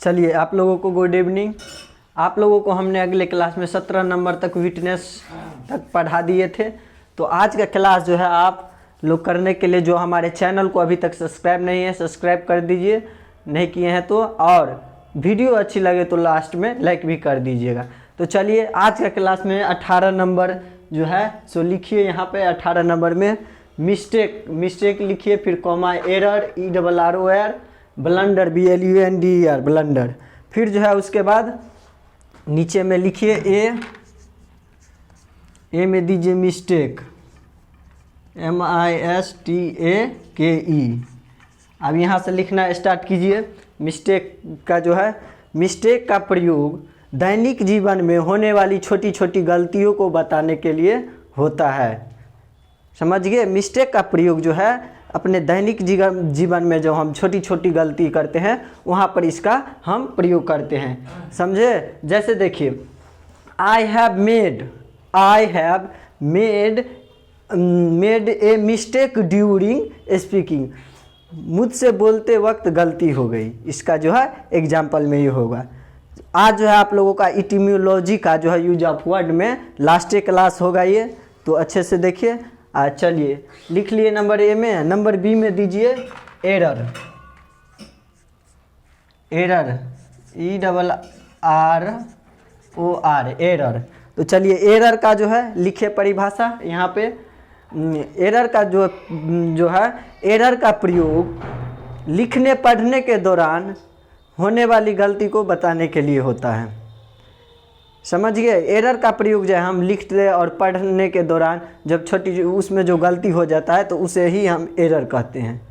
चलिए आप लोगों को गुड इवनिंग। आप लोगों को हमने अगले क्लास में 17 नंबर तक विटनेस तक पढ़ा दिए थे। तो आज का क्लास जो है आप लोग करने के लिए जो हमारे चैनल को अभी तक सब्सक्राइब नहीं है सब्सक्राइब कर दीजिए, नहीं किए हैं तो, और वीडियो अच्छी लगे तो लास्ट में लाइक भी कर दीजिएगा। तो चलिए आज का क्लास में 18 नंबर जो है सो लिखिए। यहाँ पे 18 नंबर में मिस्टेक लिखिए, फिर comma, error, ERROR, blunder, BLUNDER, blunder. फिर जो है उसके बाद नीचे में लिखिए ए में दीजिए मिस्टेक, MISTAKE। अब यहाँ से लिखना स्टार्ट कीजिए। मिस्टेक का जो है, मिस्टेक का प्रयोग दैनिक जीवन में होने वाली छोटी छोटी गलतियों को बताने के लिए होता है। समझ गए? मिस्टेक का प्रयोग जो है अपने दैनिक जीवन में जो हम छोटी छोटी गलती करते हैं वहाँ पर इसका हम प्रयोग करते हैं। समझे? जैसे देखिए, I have made a mistake during speaking. मुझसे बोलते वक्त गलती हो गई। इसका जो है एग्जाम्पल में ये होगा। आज जो है आप लोगों का इटिमोलॉजी का जो है यूज ऑफ वर्ड में लास्ट क्लास होगा ये, तो अच्छे से देखिए। चलिए लिख लिए नंबर ए में। नंबर बी में दीजिए एरर, ERROR, एरर। तो चलिए एरर का जो है लिखिए परिभाषा यहाँ पे। एरर का जो है एरर का प्रयोग लिखने पढ़ने के दौरान होने वाली गलती को बताने के लिए होता है। समझ गए? एरर का प्रयोग जो है हम लिखते और पढ़ने के दौरान जब छोटी उसमें जो गलती हो जाता है तो उसे ही हम एरर कहते हैं।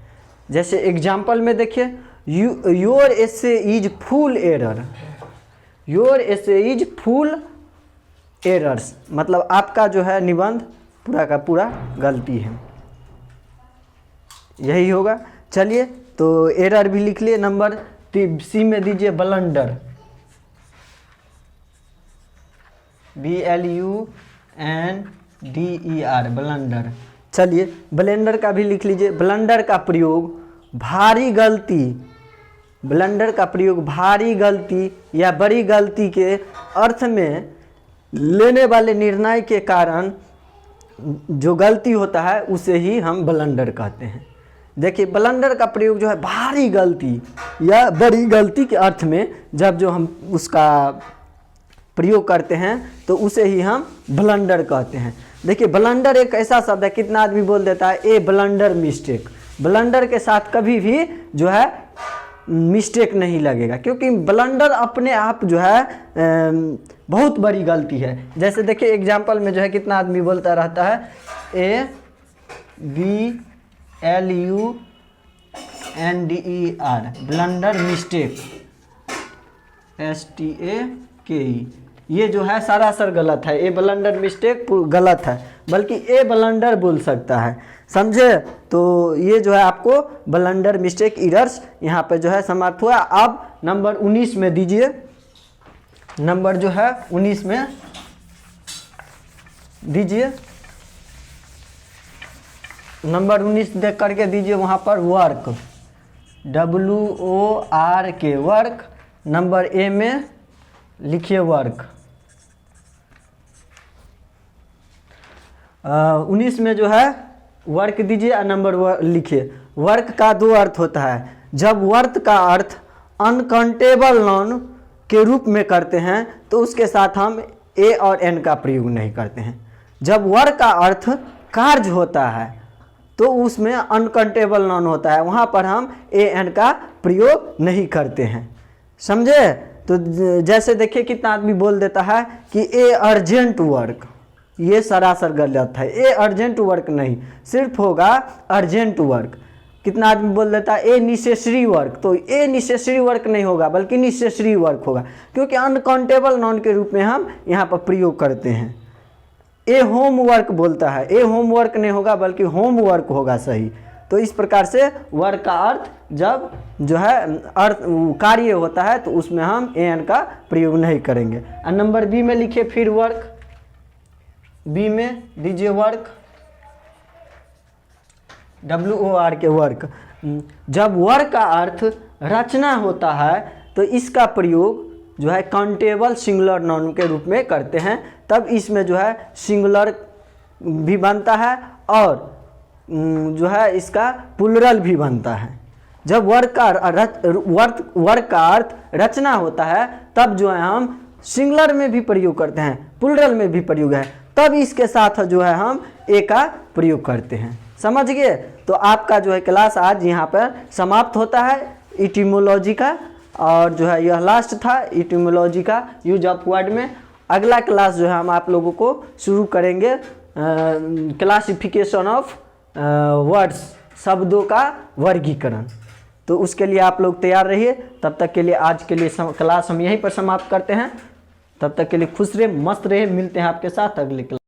जैसे एग्जाम्पल में देखिए, your essay is full error, your essay is full errors, मतलब आपका जो है निबंध पूरा का पूरा गलती है, यही होगा। चलिए तो एरर भी लिख लिए। नंबर सी में दीजिए ब्लंडर, BLUNDER, ब्लंडर। चलिए ब्लेंडर का भी लिख लीजिए। ब्लंडर का प्रयोग भारी गलती या बड़ी गलती के अर्थ में लेने वाले निर्णय के कारण जो गलती होता है उसे ही हम ब्लंडर कहते हैं। देखिए ब्लंडर का प्रयोग जो है भारी गलती या बड़ी गलती के अर्थ में जब जो हम उसका प्रयोग करते हैं तो उसे ही हम ब्लंडर कहते हैं। देखिए ब्लंडर एक ऐसा शब्द है, कितना आदमी बोल देता है ए ब्लंडर मिस्टेक। ब्लंडर के साथ कभी भी जो है मिस्टेक नहीं लगेगा, क्योंकि ब्लंडर अपने आप जो है बहुत बड़ी गलती है। जैसे देखिए एग्जाम्पल में जो है कितना आदमी बोलता रहता है ABLUNDER, ब्लंडर मिस्टेक, STAKE। ये जो है सरासर गलत है। ए ब्लंडर मिस्टेक गलत है, बल्कि ए ब्लंडर बोल सकता है। समझे? तो ये जो है आपको ब्लंडर मिस्टेक एरर्स यहाँ पे जो है समाप्त हुआ। अब नंबर 19 में दीजिए। नंबर जो है 19 में दीजिए, नंबर 19 देख करके दीजिए वहाँ पर work, WORK, work. Number A में लिखिए वर्क। 19 में जो है वर्क दीजिए और नंबर लिखिए। वर्क का दो अर्थ होता है। जब वर्क का अर्थ अनकाउंटेबल नाउन के रूप में करते हैं तो उसके साथ हम ए और एन का प्रयोग नहीं करते हैं। जब वर्क का अर्थ कार्य होता है तो उसमें अनकाउंटेबल नाउन होता है, वहाँ पर हम ए एन का प्रयोग नहीं करते हैं। समझे? तो जैसे देखिए कितना आदमी बोल देता है कि ए अर्जेंट वर्क, ये सरासर गलत है। ए अर्जेंट वर्क नहीं, सिर्फ होगा अर्जेंट वर्क। कितना आदमी बोल देता है ए नेसेसरी वर्क, तो ए नेसेसरी वर्क नहीं होगा बल्कि नेसेसरी वर्क होगा, क्योंकि अनकाउंटेबल नाउन के रूप में हम यहाँ पर प्रयोग करते हैं। ए होमवर्क बोलता है, ए होमवर्क नहीं होगा बल्कि होमवर्क होगा सही। तो इस प्रकार से वर्क का अर्थ जब जो है अर्थ कार्य होता है तो उसमें हम ए एन का प्रयोग नहीं करेंगे। और नंबर बी में लिखिए फिर वर्क, बी में दीजिए वर्क, WORK, वर्क। जब वर्क का अर्थ रचना होता है तो तो इसका प्रयोग जो है काउंटेबल सिंगुलर नाउन के रूप में करते हैं, तब इसमें जो है सिंगुलर भी बनता है और जो है इसका प्लूरल भी बनता है। जब वर्ग का अर्थ रचना होता है तब जो है हम सिंगुलर में भी प्रयोग करते हैं, प्लूरल में भी प्रयोग है, तब इसके साथ जो है हम ए का प्रयोग करते हैं। समझ गए? तो आपका जो है क्लास आज यहाँ पर समाप्त होता है इटिमोलॉजी का, और जो है यह लास्ट था इटिमोलॉजी का यूज ऑफ वर्ड में। अगला क्लास जो है हम आप लोगों को शुरू करेंगे क्लासिफिकेशन ऑफ वर्ड्स, शब्दों का वर्गीकरण। तो उसके लिए आप लोग तैयार रहिए। तब तक के लिए आज के लिए क्लास हम यहीं पर समाप्त करते हैं। तब तक के लिए खुश रहे, मस्त रहे, मिलते हैं आपके साथ अगले क्लास।